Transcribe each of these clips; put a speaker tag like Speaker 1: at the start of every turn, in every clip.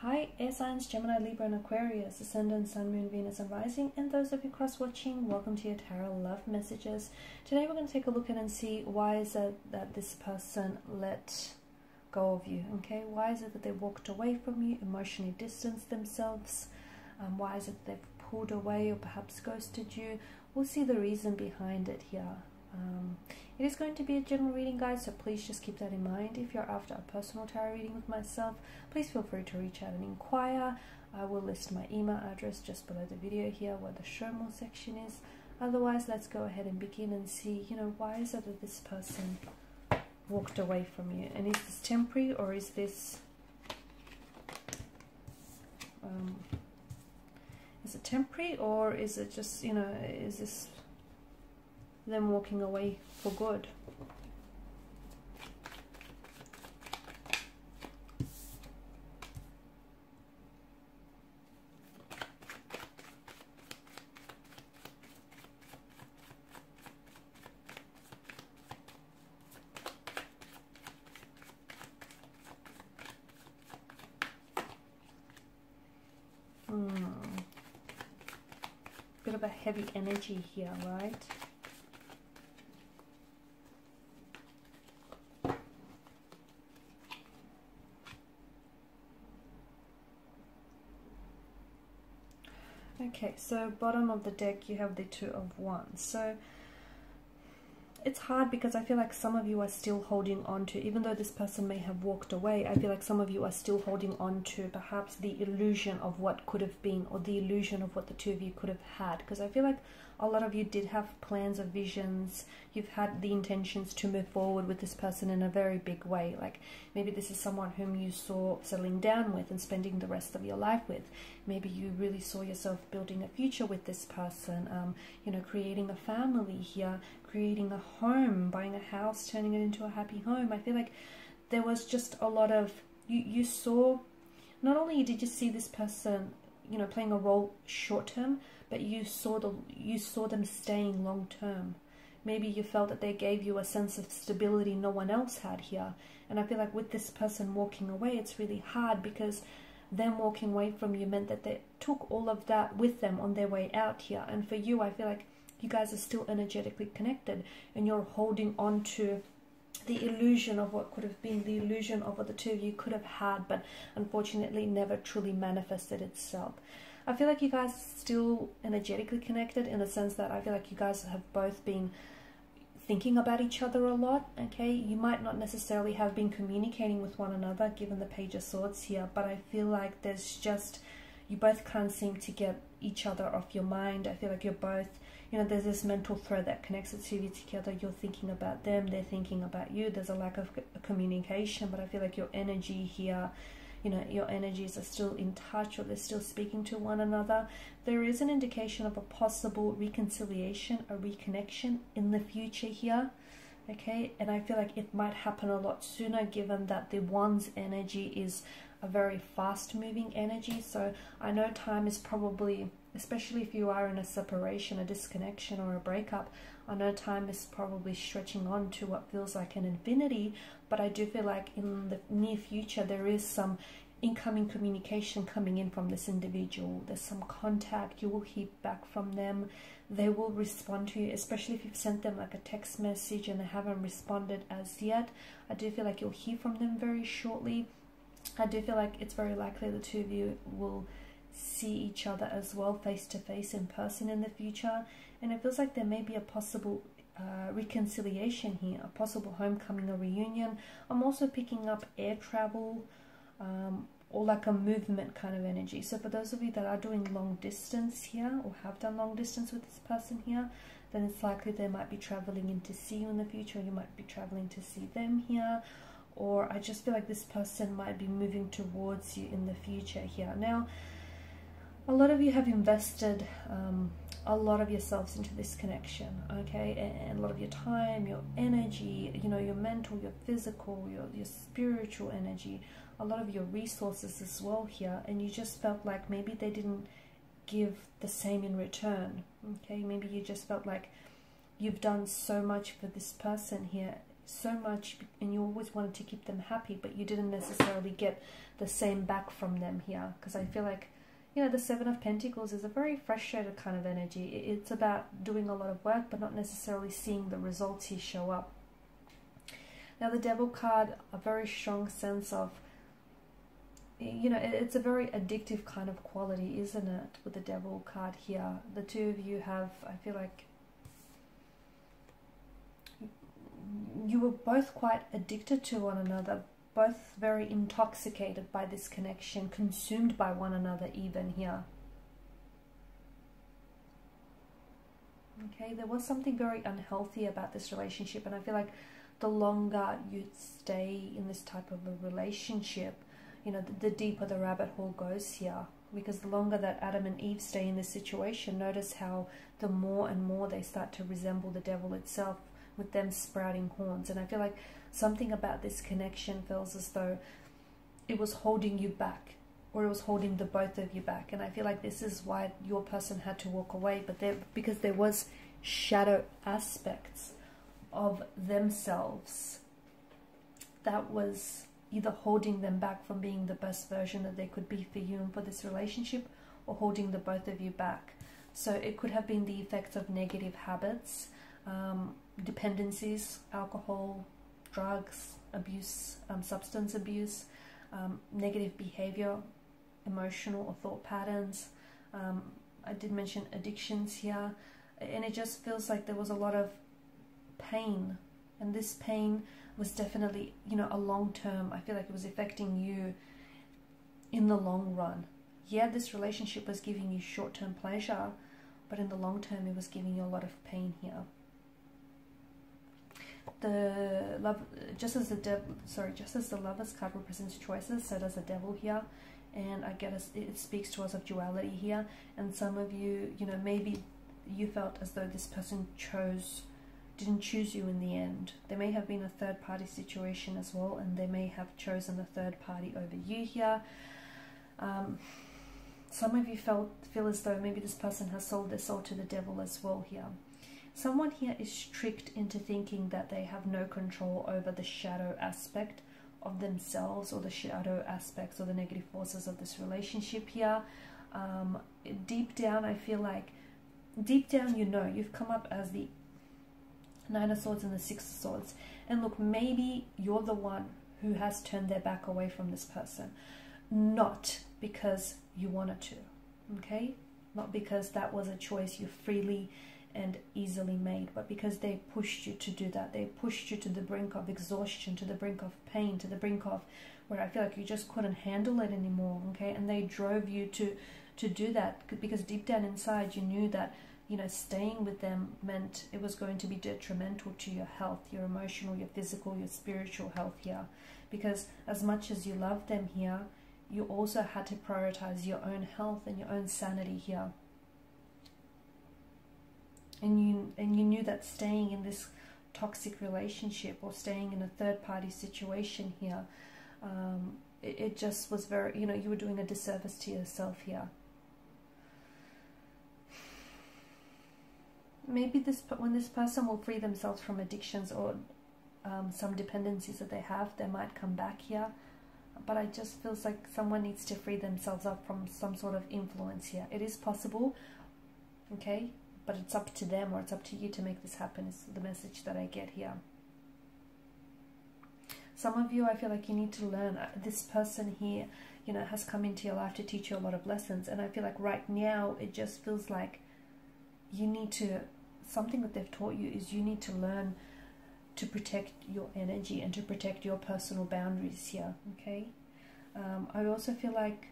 Speaker 1: Hi, air signs, Gemini, Libra, and Aquarius, Ascendant, Sun, Moon, Venus, and Rising, and those of you cross-watching, welcome to your tarot love messages. Today we're going to take a look at and see why is it that this person let go of you, okay? Why is it that they walked away from you, emotionally distanced themselves? Why is it that they've pulled away or perhaps ghosted you? We'll see the reason behind it here. It is going to be a general reading, guys, so please just keep that in mind. If you're after a personal tarot reading with myself, please feel free to reach out and inquire. I will list my email address just below the video here where the show more section is. Otherwise, let's go ahead and begin and see, why is it that this person walked away from you? And is this temporary, or is this is it temporary, or is it just, is this them walking away for good? Bit of a heavy energy here, right? Okay, so bottom of the deck you have the Two of Wands. So it's hard because I feel like some of you are still holding on to, even though this person may have walked away, I feel like some of you are still holding on to perhaps the illusion of what could have been, or the illusion of what the two of you could have had. Because I feel like a lot of you did have plans or visions. You've had the intentions to move forward with this person in a very big way. Like maybe this is someone whom you saw settling down with and spending the rest of your life with. Maybe you really saw yourself building a future with this person, creating a family here, creating a home, buying a house, turning it into a happy home. I feel like there was just a lot of, you saw, not only did you see this person, playing a role short term, but you saw them staying long term. Maybe you felt that they gave you a sense of stability no one else had here. And I feel like with this person walking away, it's really hard, because them walking away from you meant that they took all of that with them on their way out here. And for you, I feel like you guys are still energetically connected, and you're holding on to the illusion of what could have been, the illusion of what the two of you could have had, but unfortunately never truly manifested itself. I feel like you guys are still energetically connected, in the sense that I feel like you guys have both been thinking about each other a lot, okay? You might not necessarily have been communicating with one another, given the Page of Swords here, but I feel like there's just, you both can't seem to get each other off your mind. I feel like you're both, there's this mental thread that connects the two of you together. You're thinking about them, they're thinking about you. There's a lack of communication, but I feel like your energy here, your energies are still in touch, or they're still speaking to one another. There is an indication of a possible reconciliation, a reconnection in the future here, okay? And I feel like it might happen a lot sooner, given that the Wands energy is a very fast moving energy. So I know time is probably, especially if you are in a separation, a disconnection, or a breakup, I know time is probably stretching on to what feels like an infinity, but I do feel like in the near future there is some incoming communication coming in from this individual. There's some contact, you will hear back from them, they will respond to you, especially if you've sent them like a text message and they haven't responded as yet. I do feel like you'll hear from them very shortly. I do feel like it's very likely the two of you will see each other as well, face to face, in person in the future. And it feels like there may be a possible reconciliation here, a possible homecoming or reunion. I'm also picking up air travel, or like a movement kind of energy. So for those of you that are doing long distance here, or have done long distance with this person here, then it's likely they might be traveling in to see you in the future, or you might be traveling to see them here. Or I just feel like this person might be moving towards you in the future here. Now, a lot of you have invested a lot of yourselves into this connection, okay? And a lot of your time, your energy, your mental, your physical, your spiritual energy, a lot of your resources as well here. And you just felt like maybe they didn't give the same in return, okay? Maybe you just felt like you've done so much for this person here, so much and you always wanted to keep them happy, but you didn't necessarily get the same back from them here. Because I feel like, you know, the Seven of Pentacles is a very frustrated kind of energy. It's about doing a lot of work, but not necessarily seeing the results here show up. Now the Devil card, a very strong sense of, you know, it's a very addictive kind of quality, isn't it? With the Devil card here, the two of you have, I feel like, you were both quite addicted to one another, both very intoxicated by this connection, consumed by one another even here. Okay, there was something very unhealthy about this relationship, and I feel like the longer you stay in this type of a relationship, you know, the deeper the rabbit hole goes here. Because the longer that Adam and Eve stay in this situation, notice how the more and more they start to resemble the devil itself, with them sprouting horns. And I feel like something about this connection feels as though it was holding you back, or it was holding the both of you back. And I feel like this is why your person had to walk away, but because there was shadow aspects of themselves that was either holding them back from being the best version that they could be for you and for this relationship, or holding the both of you back. So it could have been the effects of negative habits, dependencies, alcohol, drugs, abuse, substance abuse, negative behavior, emotional or thought patterns. I did mention addictions here, and it just feels like there was a lot of pain, and this pain was definitely, you know, a long term. I feel like it was affecting you in the long run. Yeah, this relationship was giving you short-term pleasure, but in the long term it was giving you a lot of pain here. The love, just as the Lovers card represents choices, so does the Devil here, and I guess it speaks to us of duality here. And some of you, you know, maybe you felt as though this person didn't choose you in the end. There may have been a third party situation as well, and they may have chosen a third party over you here. Some of you feel as though maybe this person has sold their soul to the devil as well here. Someone here is tricked into thinking that they have no control over the shadow aspect of themselves, or the shadow aspects or the negative forces of this relationship here. Deep down, I feel like, deep down, you know, you've come up as the Nine of Swords and the Six of Swords. And look, maybe you're the one who has turned their back away from this person. Not because you wanted to, okay? Not because that was a choice you freely and easily made, but because they pushed you to do that. They pushed you to the brink of exhaustion, to the brink of pain, to the brink of where I feel like you just couldn't handle it anymore, okay? And they drove you to do that, because deep down inside you knew that, you know, staying with them meant it was going to be detrimental to your health, your emotional, your physical, your spiritual health here. Because as much as you love them here, you also had to prioritize your own health and your own sanity here. And you knew that staying in this toxic relationship, or staying in a third party situation here, it just was very, you know, you were doing a disservice to yourself here. Maybe when this person will free themselves from addictions or some dependencies that they have, they might come back here. But I just feels like someone needs to free themselves up from some sort of influence here. It is possible, okay? But it's up to them, or it's up to you to make this happen, is the message that I get here. Some of you, I feel like you need to learn. This person here, you know, has come into your life to teach you a lot of lessons. And I feel like right now, it just feels like you need to, something that they've taught you is you need to learn to protect your energy and to protect your personal boundaries here, okay? I also feel like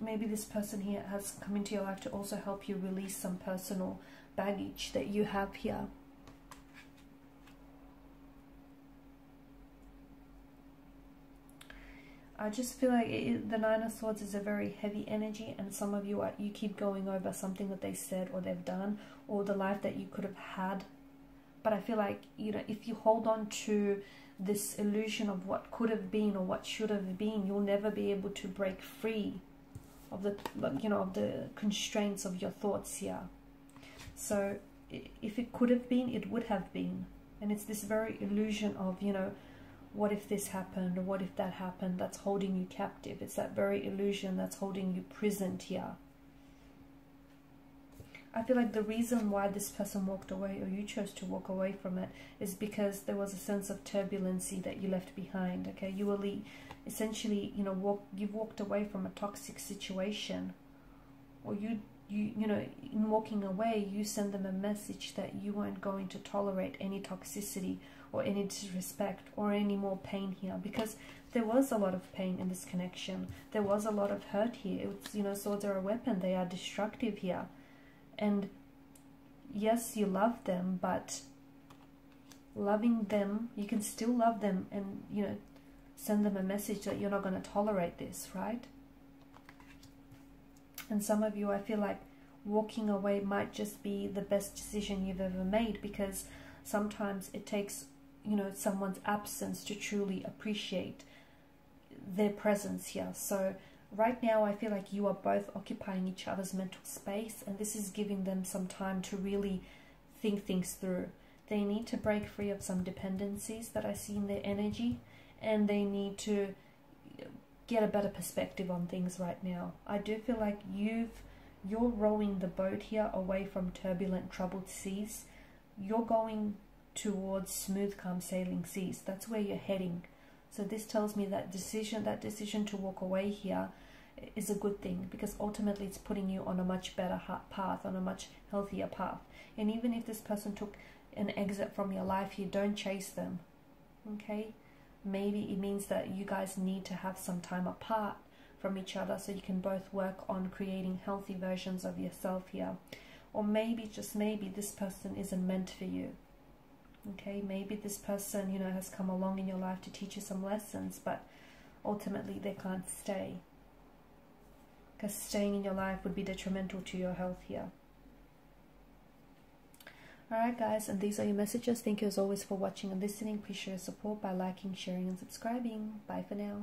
Speaker 1: maybe this person here has come into your life to also help you release some personal baggage that you have here. I just feel like the Nine of Swords is a very heavy energy, and some of you you keep going over something that they said or they've done, or the life that you could have had. But I feel like, you know, if you hold on to this illusion of what could have been or what should have been, you'll never be able to break free of the, you know, of the constraints of your thoughts here. So if it could have been, it would have been. And it's this very illusion of, you know, what if this happened, or what if that happened, that's holding you captive. It's that very illusion that's holding you prisoned here. I feel like the reason why this person walked away, or you chose to walk away from it, is because there was a sense of turbulency that you left behind. Okay, you were essentially, you know, you've walked away from a toxic situation, or you know, in walking away, you send them a message that you weren't going to tolerate any toxicity or any disrespect or any more pain here, because there was a lot of pain in this connection. There was a lot of hurt here. It's, you know, swords are a weapon. They are destructive here. And yes, you love them, but loving them, you can still love them and, you know, send them a message that you're not going to tolerate this, right? And some of you, I feel like walking away might just be the best decision you've ever made, because sometimes it takes, you know, someone's absence to truly appreciate their presence here. So right now, I feel like you are both occupying each other's mental space, and this is giving them some time to really think things through. They need to break free of some dependencies that I see in their energy, and they need to get a better perspective on things right now. I do feel like you're rowing the boat here away from turbulent, troubled seas. You're going towards smooth, calm sailing seas. That's where you're heading. So this tells me that decision to walk away here is a good thing, because ultimately it's putting you on a much better path, on a much healthier path. And even if this person took an exit from your life here, don't chase them, okay? Maybe it means that you guys need to have some time apart from each other so you can both work on creating healthy versions of yourself here. Or maybe, just maybe, this person isn't meant for you. Okay, maybe this person, you know, has come along in your life to teach you some lessons, but ultimately they can't stay, because staying in your life would be detrimental to your health here. Alright guys, and these are your messages. Thank you as always for watching and listening. Please show your support by liking, sharing and subscribing. Bye for now.